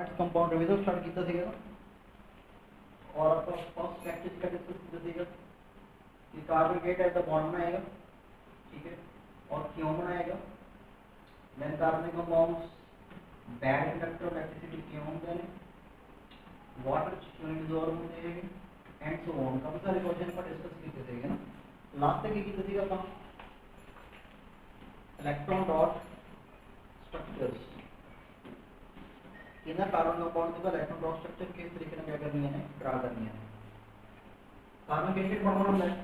Carbonate compound revision start किया ਸੀਗਾ और आपका फर्स्ट प्रैक्टिस का डिस्कस किया ਸੀਗਾ कि carbon get as the bond बनाएगा, ठीक है, और क्यों बनाएगा, देन कार्बनिक compounds bad inductor of electricity क्यों होते हैं, वाटर क्यों डिसॉल्व होते हैं एंड सो ऑन। काफी सारे क्वेश्चन पर डिस्कस किए थे ना। लास्ट तक की थी अपन electron dot structures in carbon compound के इलेक्ट्रॉन डॉट स्ट्रक्चर किस तरीके से क्या करनी है, ड्रा करनी है। कार्बन के शेड बनना होता है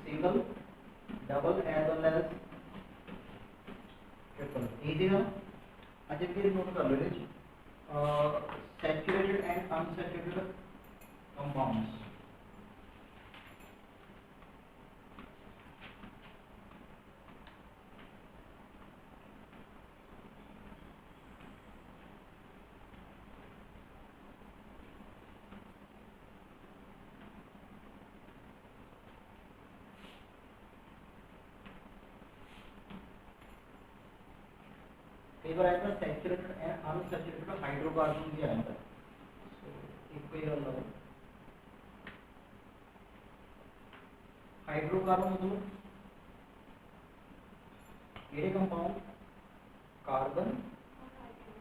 single, double as well as triple. Easy है। अच्छा फिर नोट कर लो is saturated and unsaturated compounds. कई बार आता है सैचुरेटेड एंड अनसैचुरेटेड हाइड्रोकार्बन भी आता है। एक कोई अलग हाइड्रोकार्बन मतलब ये कंपाउंड कार्बन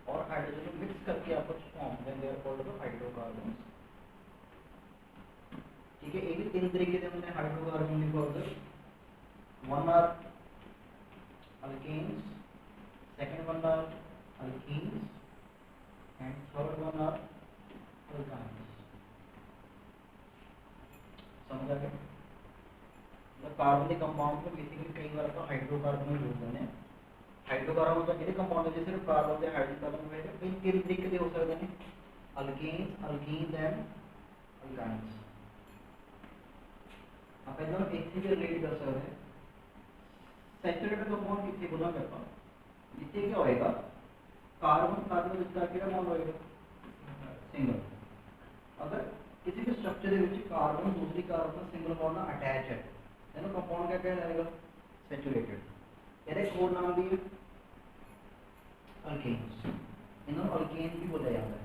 और हाइड्रोजन मिक्स करके आपस में फॉर्म होते हैं, दे आर कॉल्ड हाइड्रोकार्बन। ठीक है, ये भी तीन तरीके से हमने हाइड्रोकार्बन लिखा होता है। One are alkanes, second one are alkenes and third one are alkynes। समझ आ गया? तो कार्बनिक कंपाउंड में बेसिकली कई बार तो हाइड्रोकार्बन यूज होते हैं। हाइड्रोकार्बन का कितने कंपाउंड है, जैसे कार्बन से हाइड्रोकार्बन में है, इन तीन तरीके से हो सकते हैं, अल्केन्स, अल्कीन्स एंड अल्काइन्स। आप एकदम एक से रिलेट कर सकते हैं। सैचुरेटेड कंपाउंड किससे बोला करता हूं, इससे क्या होएगा, कार्बन कार्बन इसका क्या बॉन्ड होएगा, सिंगल। अगर किसी भी स्ट्रक्चर के विच कार्बन दूसरी कार्बन से सिंगल बॉन्ड अटैच है देन कंपाउंड क्या कहलाएगा, सैचुरेटेड। यार एक और नाम भी है अल्केन्स, इन्हें अल्केन भी बोला जाता है।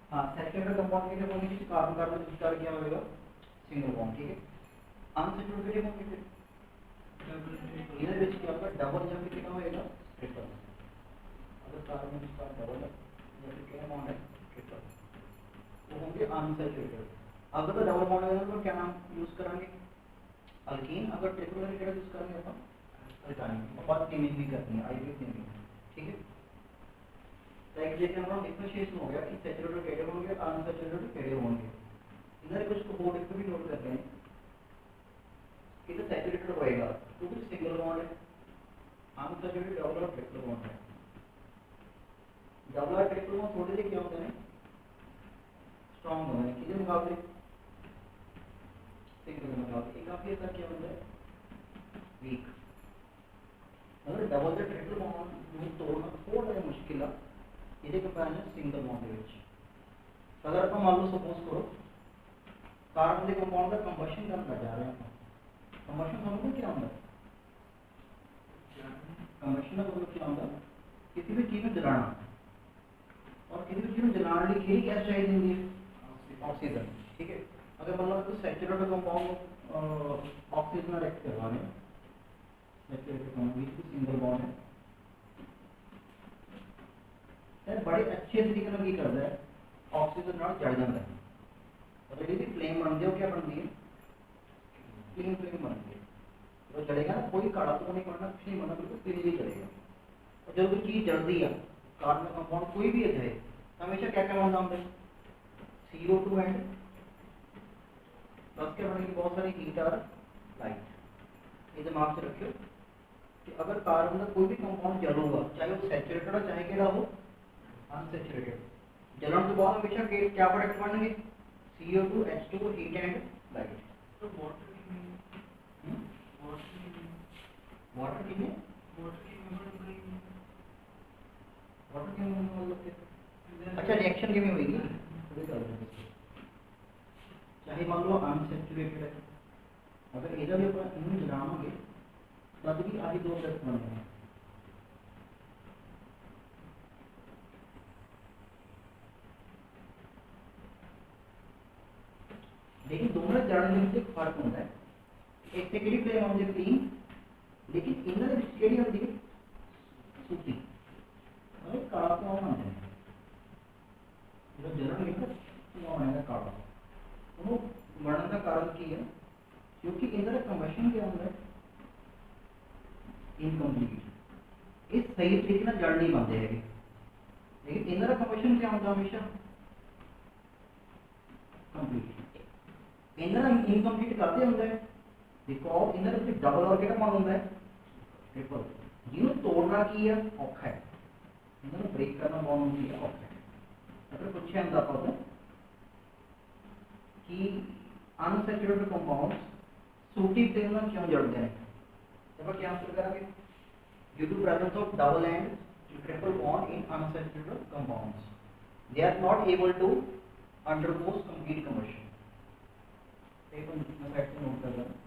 हाँ, सैचुरेटेड कंपाउंड के लिए बोलेंगे कि कार्बन कार्बन विस्तार क्या होगा, सिंगल बॉन्ड। ठीक है, अनसैचुरेटेड के लिए बोलेंगे इधर विच क्या होगा, डबल या फिर कितना होएगा, ट्रिपल। अगर कार्बन विस्तार डबल है या फिर क्या बॉन्ड है, ट्रिपल, वो होंगे अनसैचुरेटेड। अगर तो डबल बॉन्ड है तो क्या नाम यूज करेंगे, अल्कीन। अगर ट्रिपल है क्या यूज करेंगे अपन, अल्काइन। और नेमिंग भी करनी है, आईवी नेमिंग। ठीक है, लाइक जैसे हम डिफरेंशिएशन हो गया कि सैचुरेटेड कैसे होंगे, अनसैचुरेटेड कैसे होंगे। इधर कुछ को बोर्ड पे भी नोट करते हैं कि तो सैचुरेटेड होएगा तो कुछ सिंगल बॉन्ड है, अनसैचुरेटेड डबल और ट्रिपल बॉन्ड है। डबल और ट्रिपल बॉन्ड थोड़े से क्या होते हैं, स्ट्रांग होते हैं, किसके मुकाबले, सिंगल के मुकाबले। काफी हद तक क्या होता है, वीक। मतलब डबल से ट्रिपल बॉन्ड तोड़ना थोड़ा मुश्किल है ये कंपेरिजन सिंगल बॉन्ड के विच। अगर आप मान लो सपोज करो कार्बन के कंपाउंड का कंबशन करना जा रहे हैं, कंबशन समझो क्या होता है, कंबशन का मतलब क्या होता है, किसी भी चीज में जलाना, और किसी भी चीज में जलाने के लिए क्या चाहिए, ऑक्सीजन। ठीक है, अगर मतलब तो सैचुरेटेड कंपाउंड ऑक्सीजन रिएक्ट करवाने, सैचुरेटेड कंपाउंड सिंगल बॉन्ड है, बड़े अच्छे तरीके से क्या करता है, ऑक्सीजन नाल जल जाता है। और यदि फ्लेम बनती है, क्या बनती है, क्लीन फ्लेम बनती है। तो जलेगा ना, कोई काला तो नहीं बनना, कुछ नहीं बनना, बिल्कुल क्लीनली जलेगा। और जब कोई चीज जलती है, कार्बन कंपाउंड कोई भी है, हमेशा क्या क्या बनना होता है, CO2 एंड प्लस के बनने की बहुत सारी हीट और लाइट। ये दिमाग से रखियो कि अगर कार्बन का कोई भी कंपाउंड जलूगा, चाहे वो सैचुरेटेड हो चाहे क्या हो अनसैचुरेटेड, जलन के बाद हमेशा क्या प्रोडक्ट बनेंगे, CO2 H2 heat and light. तो वाटर कितने वाटर के मतलब अच्छा रिएक्शन किमें होगी चाहे मान लो अनसैचुरेटेड है अगर इधर भी अपन इन्हें जलाओगे तब भी आधी 2 प्लस बनेगा लेकिन दोनों जड़ने में फर्क होता है एक सेकेंडरी फ्लेम होती है क्लीन लेकिन इनर स्टेडी होती है सूखी और काला तो होना है जो जलन निकल वो आएगा काला वो बढ़ने का कारण की है क्योंकि इनर कंबशन के अंदर इनकम्प्लीट इस सही तरीके से जड़ नहीं बनते हैं लेकिन इनर कंबशन क्या होता है हमेशा कंप्लीट इनर इनकम्प्लीट करते होंगे बिकॉज इनर ਵਿੱਚ डबल ऑर्बिटल मान ਹੁੰਦਾ है ट्रिपल ਜਿਹਨੂੰ ਤੋੜਨਾ ਕੀ ਹੈ ਔਖਾ ਹੈ ਇਹਨਾਂ ਨੂੰ ਬ੍ਰੇਕ ਕਰਨਾ ਬਹੁਤ ਹੁੰਦੀ ਹੈ ਔਖਾ ਹੈ ਅਗਰ ਪੁੱਛਿਆ ਹੁੰਦਾ ਆਪਾਂ ਤੋਂ ਕਿ अनसैचुरेटेड कंपाउंड्स सूटी फ्लेम में क्यों जलते हैं तब क्या आंसर करेंगे due to presence of double and triple bond in unsaturated compounds they are not able to undergo complete combustion एक मैं साइड से नोट कर रहा हूं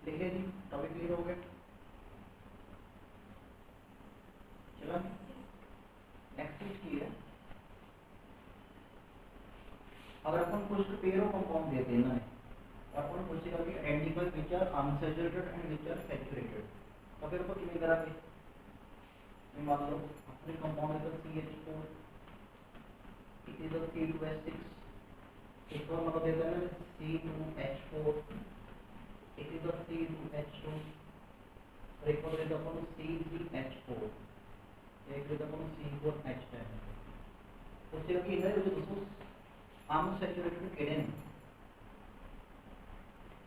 लिखे जी टॉपिक क्लियर हो गया चलो नेक्स्ट चीज की है अगर अपन कुछ पेयर ऑफ कंपाउंड देते हैं ना और अपन पूछेगा कि identify which are unsaturated and which are saturated तो फिर अपन किਵੇਂ करेंगे मैं मान लो अपने कंपाउंड है CH4 it is a C2H6 एक और मतलब देता है C2H4 it is a C2H2 और एक और देता अपन C3H4 एक देता अपन C4H10 उससे कि इधर जो दोस्तों अनसैचुरेटेड केड़े ने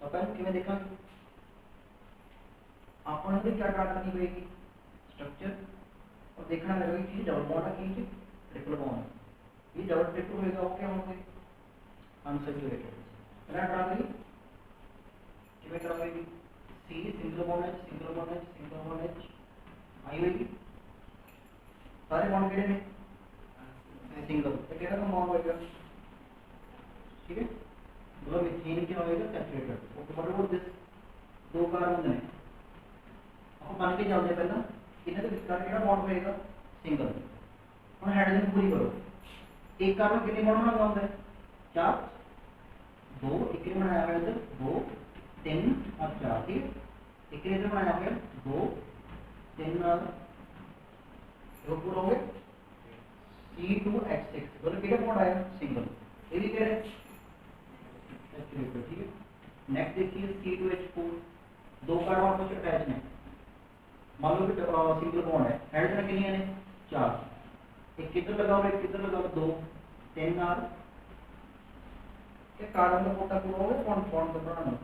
अपन किਵੇਂ देखेंगे अपन ने क्या ट्राई करनी पड़ेगी स्ट्रक्चर और देखना लगेगा कि डबल बॉन्ड है कि ट्रिपल बॉन्ड ये डबल ट्रिपल होगा वो क्या होंगे अनसैचुरेटेड है ट्राई करिए किमें कराएगी सी सिंगल बॉन्ड H आई होगी सारे बॉन्ड केड़े ने सिंगल तो केड़ा का बॉन्ड होगा ठीक है मतलब मीथेन क्या होगा saturated okay what about this दो कार्बन ने अपन मान के चलते पहला इन्हें तो विस्तार केड़ा बॉन्ड होएगा सिंगल और हाइड्रोजन पूरी करो एक कार्बन कितने बॉन्ड बनाना होता है 4 2 एक ने बनाया हुआ है इधर 2 3 और 4 ठीक है एक ने इधर बनाया हुआ है 2 3 और दो पूरा हो गए C2H6 बोलो कितना बॉन्ड आया सिंगल ये भी कह रहे सैचुरेटेड ठीक है नेक्स्ट देखिए C2H4 दो कार्बन आपस में अटैच हैं मान लो कि सिंगल बॉन्ड है हाइड्रोजन कितनी है 4 एक किधर लगाओ एक किधर लगाओ 2 10 और ये कार्बन का कोटा पूरा हो गया बॉन्ड का बनाना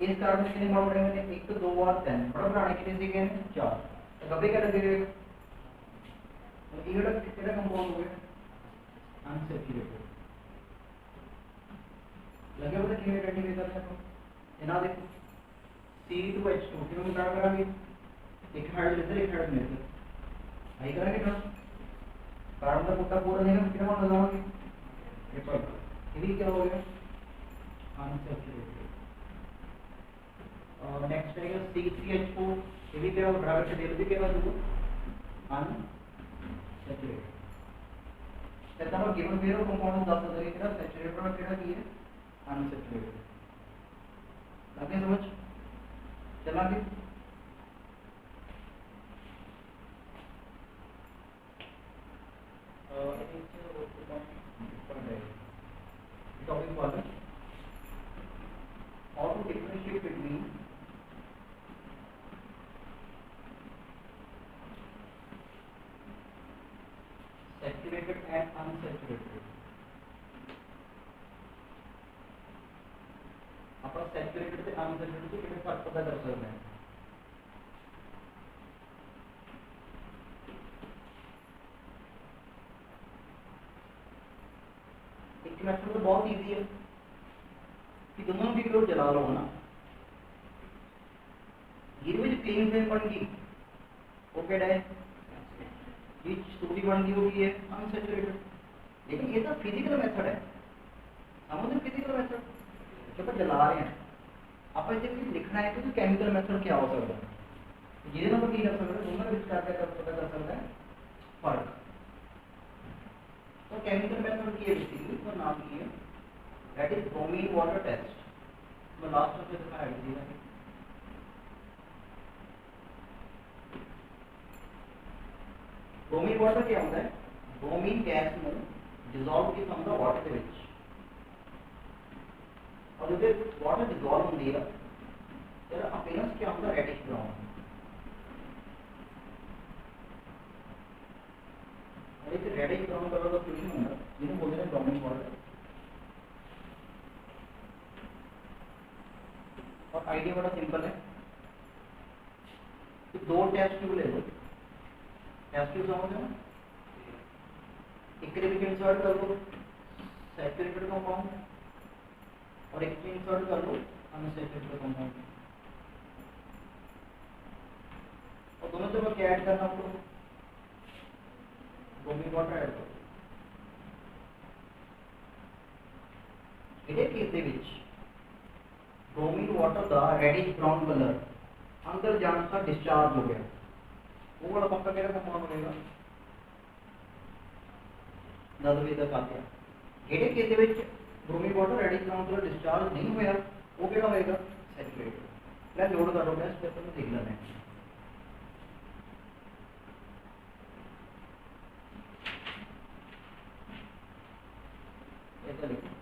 इस कार्बन के लिए बॉन्ड बनेंगे 1 2 और 3 बड़ा बनाने के लिए दिए गए 4 तो कभी क्या लगेगा, तो ये वाला कितना कंपाउंड हो गया अनसैचुरेटेड लगे बोले कितने रेटिंग देता है तो यहाँ देखो C2H2 कितना क्या करेंगे एक हाइड्रोजन लेते एक हाइड्रोजन लेते आई करेंगे ना कार्बन का कुत्ता पूरा नहीं है कितना कौन लगाओगे ट्रिपल ये क्या हो गया अनसैचुरेटेड और नेक्स्ट आएगा C3H4 ये भी क्या बराबर से डेल भी क्या होगा अनसैचुरेटेड कहता है गिवन पेयर ऑफ कंपाउंड 10,000 की तरह सैचुरेटेड और क्या की है अनसैचुरेटेड लगे समझ चला के टॉपिक वाला how to differentiate between saturated and unsaturated upon saturated से अनसैचुरेटेड से कितने फर्क पता कर सकते हैं एक मेथड तो बहुत इजी है कि दोनों भी लोग जला लो ना ये भी क्लीन फ्लेम बनेगी ओके डाय ये स्टोरी बन गई होगी है अनसैचुरेटेड लेकिन ये तो फिजिकल मेथड है समझो फिजिकल मेथड जब जला रहे हैं आप जब लिखना है तो केमिकल मेथड क्या हो सकता है ये ना की कर सकते हैं दोनों विस्तार का पता कर सकते हैं फर्क तो केमिकल मेथड की बेसिकली तो नाम की है that is bromine water test मैं लास्ट में दिखाया दिया ब्रोमीन वाटर क्या होता है ब्रोमीन गैस में डिसॉल्व की समझा वाटर के विच और जब वाटर डिसॉल्व होती है तेरा अपीयरेंस क्या होता है रेडिश ब्राउन और एक रेडिश ब्राउन कलर का सॉल्यूशन होगा जिन्हें बोलते हैं ब्रोमीन वाटर और आइडिया बड़ा सिंपल है तो दो टेस्ट ट्यूब ले लो टेस्ट ट्यूब समझते हो एक के इंसर्ट कर लो सैचुरेटेड कंपाउंड और एक इंसर्ट कर लो अनसैचुरेटेड कंपाउंड और दोनों से क्या ऐड करना आपको ब्रोमीन वाटर ऐड करो ਇਹਦੇ ਕੇਸ ਦੇ ਵਿੱਚ ब्रोमीन वाटर का रेडिश ब्राउन कलर अंदर जाने का डिस्चार्ज हो गया वो वाला पक्का केड़ा कंपाउंड बनेगा 10 बजे तक आते हैं ਇਹਦੇ ਕੇਸ ਦੇ ਵਿੱਚ bromine water reddish brown colour discharge नहीं होया वो केड़ा होएगा सैचुरेटेड मैं लोड कर रहा हूं टेस्ट पेपर में देख लेते हैं ऐसा लिखो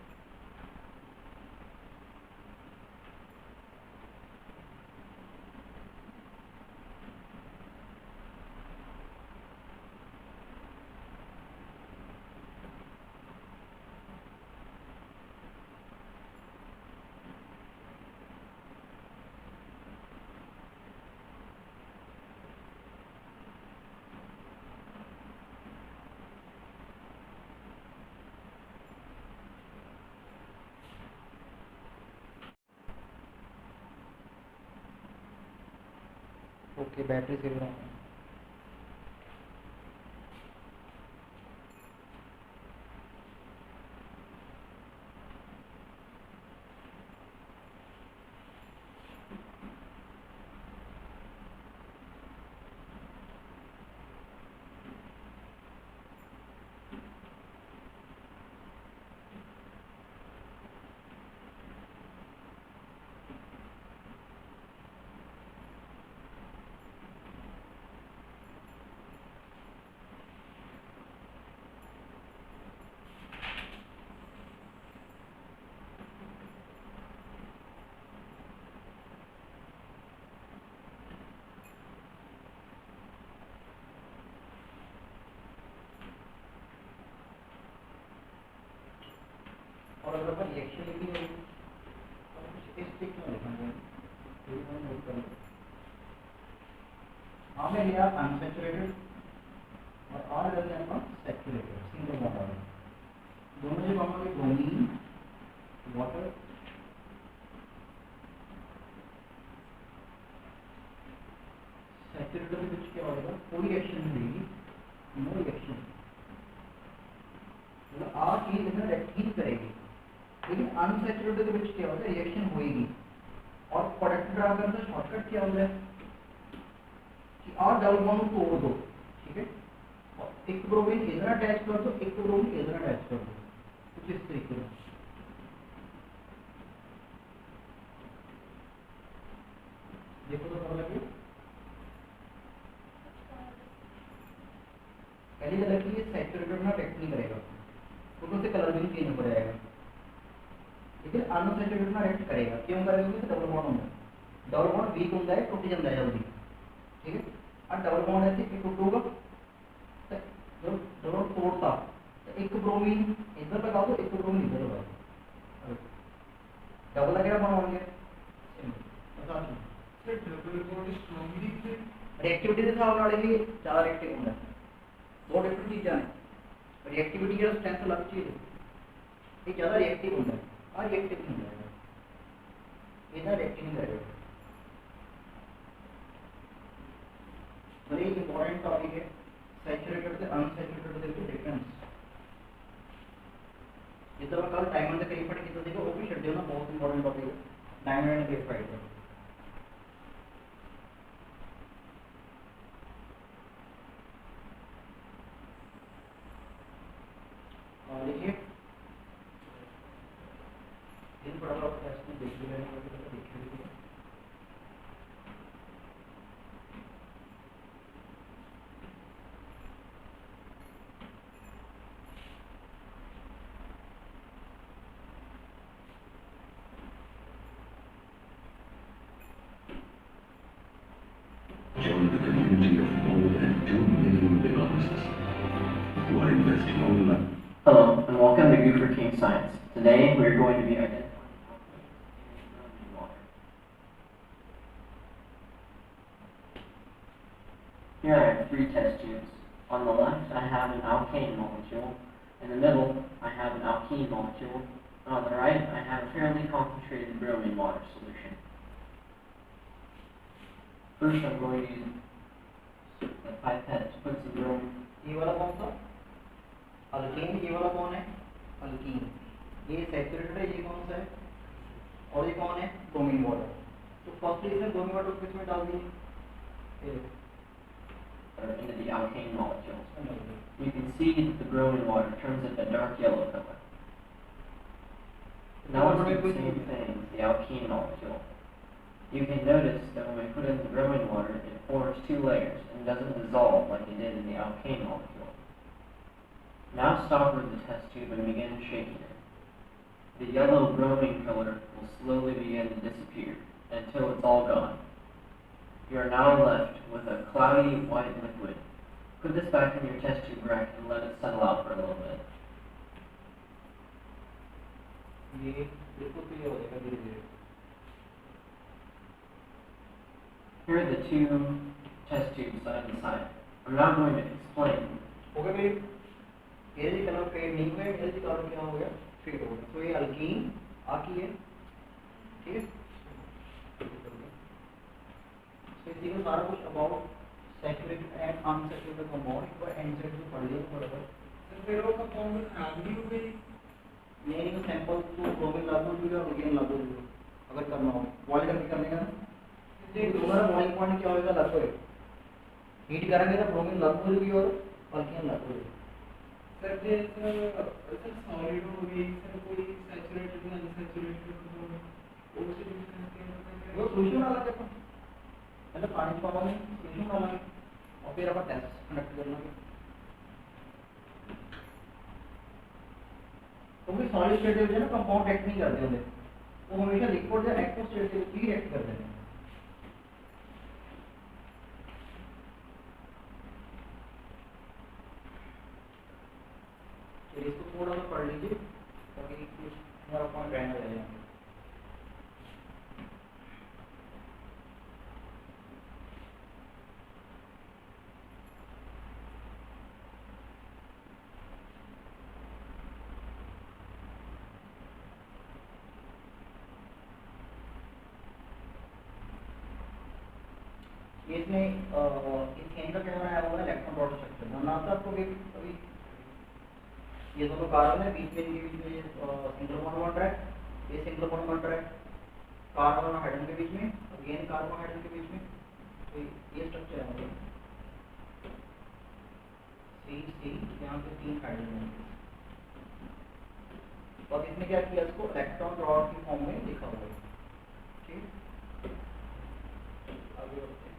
ओके बैटरी से रहा हूँ और अगर अपन रिएक्शन लिखी है तो कुछ इस टिक में लिखेंगे हमें लिया अनसैचुरेटेड और आर ले लिया अपन सैचुरेटेड सिंगल बॉन्ड वाले दोनों जो बॉन्ड होंगे ब्रोमीन वाटर सैचुरेटेड में कुछ क्या होगा कोई रिएक्शन नहीं होगी नो रिएक्शन मतलब आर चीज इसमें रिएक्ट करेगी लेकिन अनसैचुरेटेड के बीच क्या होगा रिएक्शन होगी और प्रोडक्ट ड्रा करने का शॉर्टकट क्या होगा कि आर डबल बॉन्ड को तोड़ दो ठीक है और एक ब्रोमीन इधर अटैच कर दो एक ब्रोमीन इधर अटैच कर दो कुछ इस तरीके से देखो तो पता लगे पहली तो लगी ये सैचुरेटेड ना रिएक्ट नहीं करेगा तो उससे कलर भी चेंज हो जाएगा लेकिन अनसैचुरेटेड ना रिएक्ट करेगा क्यों करेगा क्योंकि डबल बॉन्ड होता है डबल बॉन्ड वीक होता है टूट जाता है जल्दी ठीक है और डबल बॉन्ड ऐसे कि टूटूगा तो डबल तोड़ता तो एक ब्रोमीन इधर लगा दो एक ब्रोमीन इधर लगा दो डबल लगेगा बॉन्ड होंगे रिएक्टिविटी के हिसाब नाल ही ज्यादा रिएक्टिव होता है दो डिफरेंट चीज़ां ने रिएक्टिविटी या स्ट्रेंथ अलग चीज़ है ये ज़्यादा रिएक्टिव होता है और रिएक्टिव नहीं होता है इधर रिएक्टिव नहीं करेगा बड़ी इंपॉर्टेंट टॉपिक है सैचुरेटेड से अनसैचुरेटेड के डिफरेंस ये तो कल डायमंड के करीब पढ़ के तो देखो वो भी शेड्यूल में बहुत इंपॉर्टेंट टॉपिक है डायमंड एंड ग्रेफाइट देखिए इन पढ़ा हुआ क्लास में देख लिया देखिए Join the community of more than 2 million biologists who are investing all life. Hello, and welcome to Goofer King Science. Today, we're going to be identifying water. Here I have 3 test tubes. On the left, I have an alkane molecule. In the middle, I have an alkene molecule. And on the right, I have a fairly concentrated bromine water solution. First, I'm going to use a pipette to put some bromine. ये वाला कौन सा alkyne ये वाला कौन है alkyne ये saturated है ये कौन सा है और ये कौन है ब्रोमीन वाटर तो फर्स्ट इसमें ब्रोमीन वाटर किस में डाल दिए Into the alkane molecules. You can see that the bromine water turns it a dark yellow color. Now let's do the same thing with the alkene molecule. You can notice that when we put in the bromine water, it forms 2 layers and doesn't dissolve like it did in the alkane molecule. Now stop with the test tube and begin shaking it. The yellow bromine color will slowly begin to disappear until it's all gone. You are now left with a cloudy white liquid. Put this back in your test tube rack and let it settle out for a little bit. ये बिल्कुल clear हो जाएगा धीरे-धीरे Here are the 2 test tubes side by side. I'm now going to explain. Okay भाई ये colour fade नहीं हुआ ये कलर क्या हो गया फेड हो गया तो ये अल्कीन आकी है ठीक है तो इसी को सारा कुछ about saturated and unsaturated compound और एनसैचुरेटेड पढ़ लिया बराबर सर फिर वो कंपाउंड खराब नहीं हो गई नहीं सैंपल तो ब्रोमीन लागू भी और अल्कीन लागू भी अगर करना हो बॉयल करके करने का दोबारा बॉइलिंग पॉइंट क्या होगा लागू है हीट करेंगे तो ब्रोमीन लागू होगी और अल्कीन लागू होगी सर सर सॉलिड हो गई सर कोई सैचुरेटेड या अनसैचुरेटेड वो से डिफरेंस क्या होता है वो सोल्यूशन वाला देखो मतलब पानी पावा में सोल्यूशन वाला और फिर अपन टेस्ट कंडक्ट करना है तो भी सॉलिड स्टेट में ना कंपाउंड एक्ट नहीं करते होंगे वो हमेशा लिक्विड या एक्टिव स्टेट में ही रिएक्ट करते हैं इसको थोड़ा सा पढ़ लीजिए ताकि हमारा पॉइंट रहना रहेगा इसमें इथेन का क्या बनाया हुआ है, इलेक्ट्रॉन डॉट स्ट्रक्चर बनना था आपको भी अभी। ये दोनों कार्बन है, बीच में इनके बीच में सिंगल बॉन्ड बन रहा है, ये सिंगल बॉन्ड बन रहा है कार्बन और हाइड्रोजन के बीच में, अगेन कार्बन हाइड्रोजन के बीच में। तो ये स्ट्रक्चर है मतलब सी सी, यहाँ पे 3 हाइड्रोजन और इसने क्या किया, इसको इलेक्ट्रॉन डॉट की फॉर्म में लिखा हुआ है। ठीक, आगे बढ़ते हैं।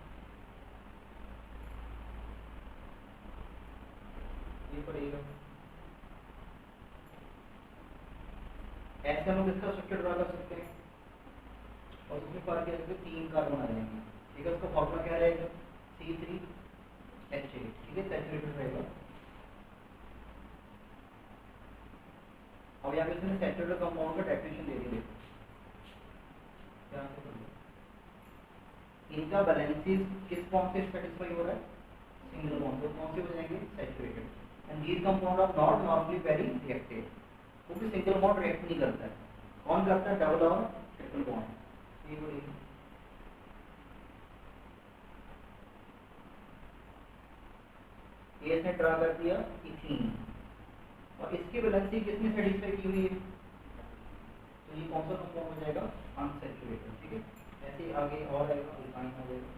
ये पड़ेगा ऐसे हम लोग इसका स्ट्रक्चर ड्रा कर सकते हैं और उसमें पार किया सकते 3 कार्बन आ जाएंगे। ठीक है, उसका फॉर्मूला क्या रहेगा, C3H8। ठीक है, सैचुरेटेड रहेगा। और यहाँ पे इसने सैचुरेटेड कंपाउंड का डेफिनेशन दे दी है, ध्यान से पढ़िए। इनका बैलेंसेस किस फॉर्म से सेटिस्फाई हो रहा है, सिंगल बॉन्ड, तो कौन से हो जाएंगे, saturated. And these compound are not normally very reactive, क्योंकि सिंगल बॉन्ड रिएक्ट नहीं करता है। कौन करता है, डबल और ट्रिपल बॉन्ड। ये बोलिए, ये इसने ड्रा कर दिया इथीन, और इसकी वैलेंसी किसने सेटिस्फाई की हुई है, तो ये कौन सा कंपाउंड हो जाएगा, अनसैचुरेटेड। ठीक है, ऐसे ही आगे और आएगा, अल्काइन हो जाएगा।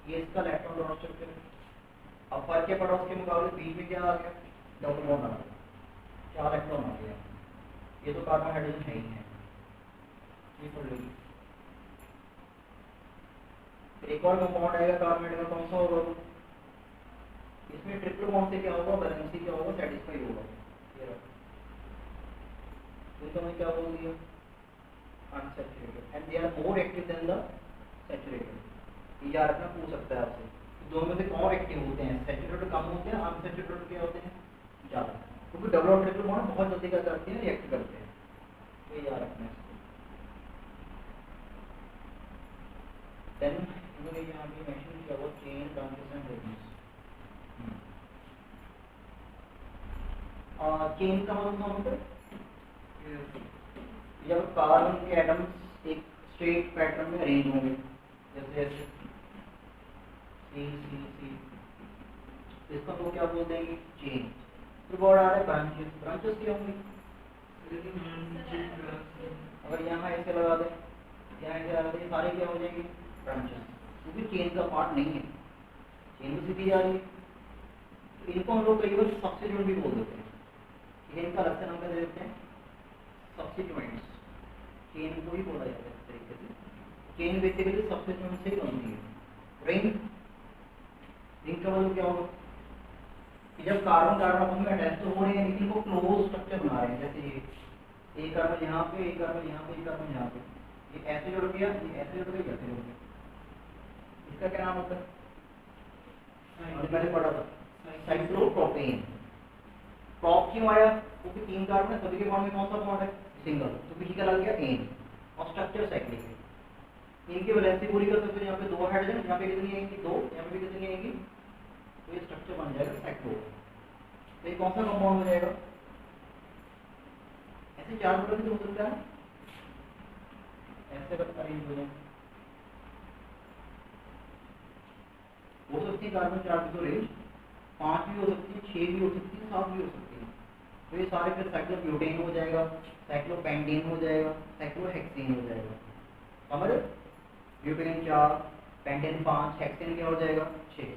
ये इसका इलेक्ट्रॉन डॉट स्ट्रक्चर। अब फर्क क्या पड़ा उसके मुकाबले, बीच में क्या आ गया, डबल बॉन्ड आ गया, 4 इलेक्ट्रॉन आ गया। ये तो कार्बन हाइड्रोजन है ही है, ये पढ़ लीजिए। एक और कंपाउंड आएगा कार्बन हाइड्रोजन, कौन सा होगा, इसमें ट्रिपल बॉन्ड से क्या होगा, बैलेंसी क्या होगा, सेटिस्फाई होगा। ये रहा, तो मैं क्या बोल दिया, unsaturated, and they are more active than the saturated. ये याद रखना, पूछ सकता है आपसे, दोनों में से कौन एक्टिव होते हैं, सैचुरेटेड कम होते हैं, अनसैचुरेटेड क्या होते हैं, ज़्यादा, क्योंकि डबल और ट्रिपल बॉन्ड बहुत जल्दी क्या करते हैं, रिएक्ट करते हैं। तो ये याद रखना है इसको। देन इन्होंने यहाँ पे मेंशन किया हुआ चेन ट्रांजिशन रेडियस। चेन का मतलब जब कार्बन के एटम्स एक स्ट्रेट पैटर्न में अरेंज होंगे, जैसे ऐसे सी सी सी, इसको तो क्या बोल देंगे, चेन। फिर वर्ड आ रहा है ब्रांचेस, ब्रांचेस क्या होंगी, अगर यहाँ ऐसे लगा दें, यहाँ ऐसे लगा दें, सारे क्या हो जाएंगे, ब्रांचेस, क्योंकि चेन का पार्ट नहीं है, चेन भी सीधी जा रही है। तो इनको हम लोग कई बार सब्स्टिट्यूएंट भी बोल देते हैं, इनका अलग से नाम क्या दे देते हैं, सब्स्टिट्यूएंट्स। चेन को ही बोला जाता है इस तरीके से। चेन बेसिकली सब्स्टिट्यूएंट से ही बनती है। रिंग, रिंग का मतलब क्या होगा कि जब कार्बन कार्बन आपस में अटैच तो हो रहे हैं, लेकिन वो क्लोज स्ट्रक्चर बना रहे हैं, जैसे ये एक कार्बन यहाँ पे, एक कार्बन यहाँ पे, एक कार्बन यहाँ पे, ये ऐसे जुड़ गया, ये ऐसे जुड़ गया, ऐसे जुड़ गया। इसका क्या नाम होता है, मैंने पढ़ा था, साइक्लोप्रोपेन। प्रॉप क्यों आया, क्योंकि 3 कार्बन है, सभी के बॉन्ड में कौन सा बॉन्ड है, सिंगल, तो पीछे क्या लग गया, एन, और स्ट्रक्चर साइक्लिक है। इनकी वैलेंसी पूरी कर सकते हैं, यहाँ पे 2 हाइड्रोजन, यहाँ पे कितनी आएंगी, 2, यहाँ पे भी कितनी आएंगी, तो ये स्ट्रक्चर बन जाएगा साइक्लो। तो ये कौन सा कंपाउंड हो जाएगा, ऐसे 4 प्रोडक्ट हो सकता है, ऐसे अरेंज हो जाए, हो सकती है कार्बन 4 की तो रेंज 5 भी हो सकती है, 6 भी हो सकती है, 7 भी हो सकती है। तो ये सारे फिर साइक्लोब्यूटेन हो जाएगा, साइक्लोपेंटेन हो जाएगा, साइक्लोहेक्सेन हो जाएगा। समझ, ब्यूटेन 4, पेंटेन 5, हेक्सेन क्या हो जाएगा, 6।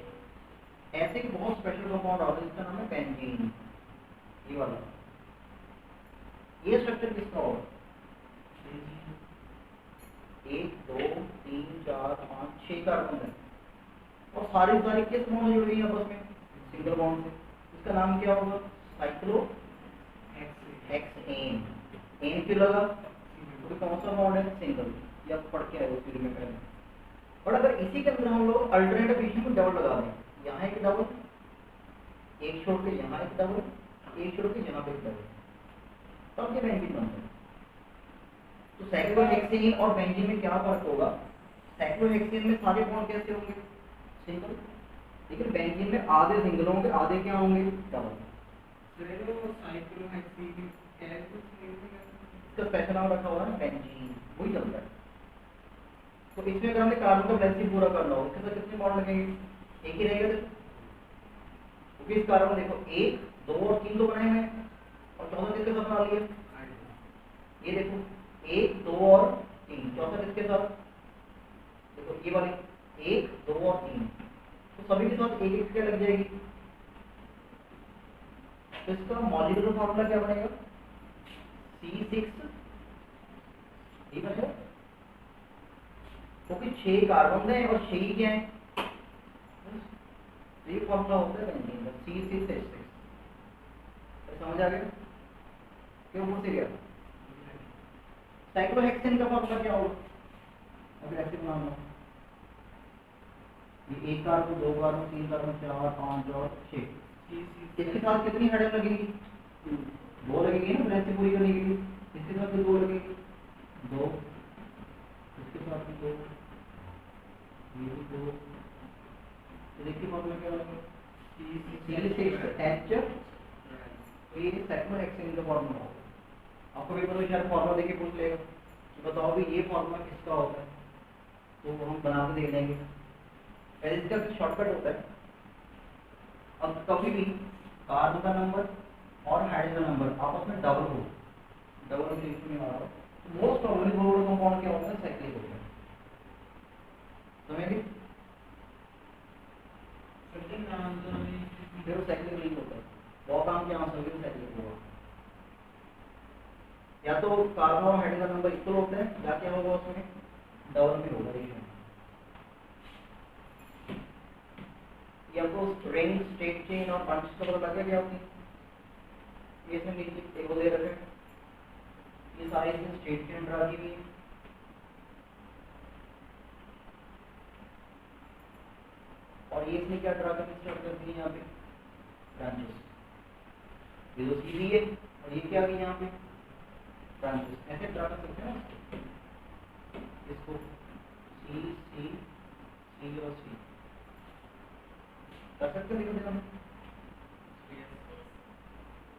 ऐसे ही बहुत स्पेशल कंपाउंड आता है, इसका नाम है बेंजीन। ये वाला, ये स्ट्रक्चर किसका होगा, 1 2 3 4 5 6 कार्बन है, और सारी किस बॉन्ड जुड़ गई है आपस में, सिंगल बॉन्ड से। इसका नाम क्या होगा, साइक्लोहेक्सेन। एन क्यों लगा, क्योंकि कौन सा बॉन्ड है, सिंगल, या पढ़ के आए उस में पहले। और अगर इसी के अंदर हम लोग अल्टरनेटिव बीच में डबल लगा दें, यहाँ एक डबल, एक छोड़ के यहाँ एक डबल, एक छोड़ के यहाँ पे एक डबल, तब ये बेंजीन बनता है। तो साइक्लोहेक्सेन और बेंजीन में क्या फर्क होगा, साइक्लोहेक्सेन में सारे बॉन्ड कैसे होंगे, सिंगल, लेकिन बेंजीन में आधे सिंगल होंगे, आधे क्या होंगे, डबल। इसका स्पेशल नाम रखा हुआ है बेंजीन, वही चलता है। तो इसमें अगर हमने कार्बन का बैलेंस पूरा करना हो, इसके साथ कितने बॉन्ड लगेंगे? एक ही रहेगा तो, क्योंकि इस कार्बन देखो 1 2 और 3 तो बनाए हुए हैं और चौथा किसके साथ बना लिया? ये देखो 1 2 और 3, चौथा किसके साथ? देखो ये वाले 1 2 और 3, तो सभी के साथ एक एक क्या लग जाएगी। तो इसका मॉलिक्यूलर फार्मूला क्या बनेगा? C6 ये बनेगा, क्योंकि 6 कार्बन है और 6 ही क्या है, ये फार्मूला होता है बेंजीन का C6H6। समझ आ गया? क्यों पूछ गया? साइक्लोहेक्सेन का फार्मूला क्या होगा? अगर ऐसे बनाना हो, ये 1 कार्बन 2 कार्बन 3 कार्बन 4 5 और 6, इसके साथ कितनी हाइड्रोजन लगेगी? 2 लगेगी ना बैलेंस पूरी करने के लिए। इसके साथ भी 2 लगेगी, 2, इसके साथ भी 2, ये भी 2। तो देखिए फार्मूला क्या बनेगा? C6H, ये साइक्लोहेक्सेन का फार्मूला होगा। आपको पेपर में शायद फार्मूला देके पूछ लेगा कि बताओ भी ये फार्मूला किसका होता है, तो वो हम बना के देख लेंगे। पहले इसका शॉर्टकट होता है। अब कभी भी कार्बन का नंबर और हाइड्रोजन नंबर आपस में डबल हो, डबल में आ रहा हो, तो मोस्ट प्रोबेबली दोनों कंपाउंड क्या होता है? साइक्लिक होता है। समझेंगे? फिर वो साइक्लिक नहीं होता है, बहुत काम के आंसर भी साइक्लिक होगा। या तो कार्बन और हाइड्रोजन नंबर इक्वल होते हैं, या क्या होगा उसमें डबल में होगा रेशियो। या तो रिंग स्टेट चेन और ब्रांचेस का पता लग गया होगी। ये इसमें नीचे एक दे रखे, ये सारे इसमें स्टेट चेन ड्रा की हुई है। और ये इसमें क्या ड्रा करके स्टार्ट कर दी है यहाँ पे? ब्रांचेस। ये तो सीधी है और ये क्या आ गई यहाँ पे? ब्रांचेस। ऐसे ड्रा कर सकते हैं ना इसको, सी सी सी और सी कर सकते हैं। देखो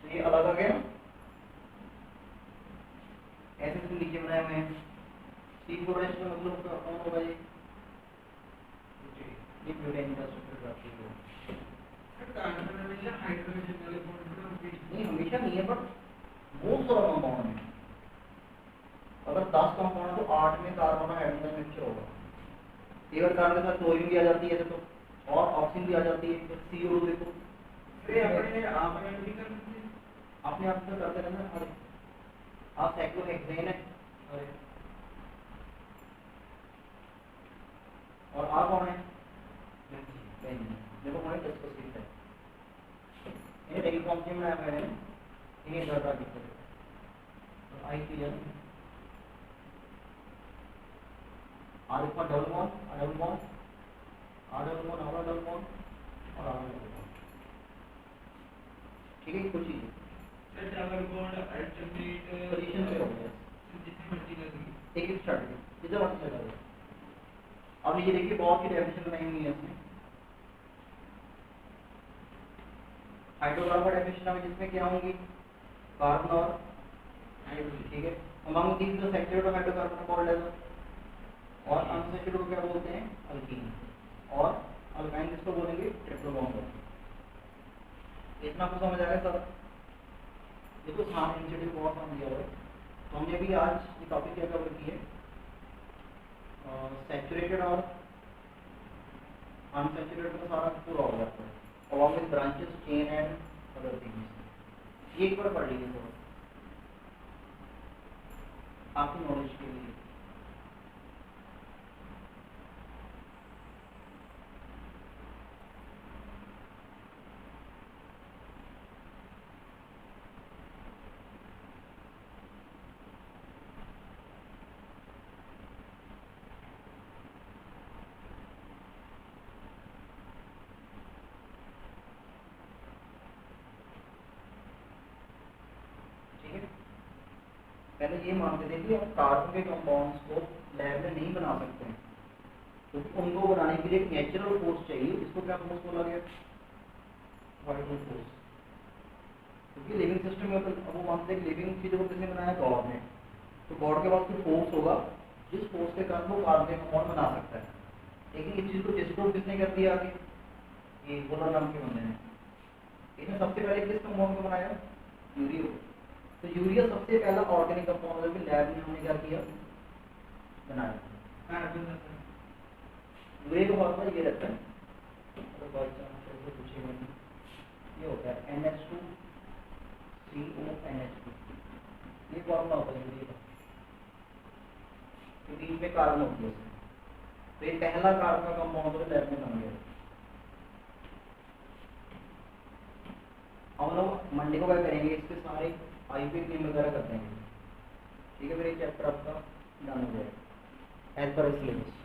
तो ये अलग आ गया, ऐसे इसको नीचे बनाए हुए हैं। सी को रेस्ट का मतलब कौन होगा? ये ब्यूटेन का स्ट्रक्चर प्राप्त होगा। नहीं हमेशा नहीं है, बट मोस्ट ऑफ कंपाउंड में अगर 10 कंपाउंड है तो 8 में कार्बन और हाइड्रोजन मिक्सचर होगा। केवल कार्बन के साथ क्लोरीन भी आ जाती है तो, और ऑक्सीजन भी आ जाती है। CO2 देखो अपने आप से करते रहना। अरे आप साइक्लोहेक्सेन है, अरे और आप कौन है? देखो हमारे डिस्कस किया है ये डेली फॉर्म में बनाया मैंने, इन्हें दर्जा किया तो आई क्लियर अल्फा डबल बॉन्ड डबल बॉन्ड आर डबल बॉन्ड आर डबल बॉन्ड और आर डबल बॉन्ड। ठीक है, कुछ चीजें डबल बॉन्ड अल्टरनेट पोजीशन पे हो गया, जितनी मर्जी लगी एक एक स्टार्ट इधर वहां से चला गया। अब ये देखिए बहुत की डेफिनेशन बनाई हुई है इसमें। हाइड्रोकार्बन डेफिनेशन में जिसमें क्या होंगी? कार्बन और हाइड्रोजन। ठीक है, among these the saturated hydrocarbon called as, और अनसैचुरेटेड को क्या बोलते हैं? अल्कीन। और अल्काइन किसको बोलेंगे? Triple bond. इतना आपको समझ आ गया सर? ये तो साम इंस्टीट्यूट बहुत समझ गया है। तो हमने भी आज ये टॉपिक क्या कवर की है? सैचुरेटेड और अनसैचुरेटेड का सारा पूरा हो जाता है, along with branches, chain and other things। ये एक बार पढ़ लीजिए थोड़ा आपकी नॉलेज के लिए। पहले ये मानते थे कि हम कार्बन के कंपाउंड्स को लैब में नहीं बना सकते हैं, क्योंकि तो उनको बनाने के लिए एक नेचुरल फोर्स चाहिए। इसको क्या फोर्स बोला गया? Vital force. क्योंकि लिविंग सिस्टम में तो अब वो मानते हैं कि लिविंग चीज़ों को किसने बनाया? गॉड ने। तो गॉड के पास कोई फोर्स होगा जिस फोर्स के कारण वो कार्बन कंपाउंड बना सकता है। लेकिन इस चीज को डिस्प्रूव किसने कर दिया आगे? ये बोला नाम के बंदे ने। इसने सबसे पहले किस कंपाउंड को बनाया? यूरिया। तो यूरिया सबसे पहला ऑर्गेनिक कंपाउंड है कि लैब में हमने क्या किया? बनाया। कार्बन यूरिया का फॉर्मूला ये रहता है, तो बाय चांस ऐसे पूछेगा नहीं, ये होता है NH2CONH2, ये फॉर्मूला होता है यूरिया का, तो बीच में कार्बन होती है। तो ये पहला कार्बन का कंपाउंड है लैब में बन गया। हम लोग मंडे को क्या करेंगे, इसके सारे आईपी क्लेम वगैरह कर देंगे, ठीक है। फिर ये चैप्टर आपका डन हो जाएगा एज पर सिलेबस।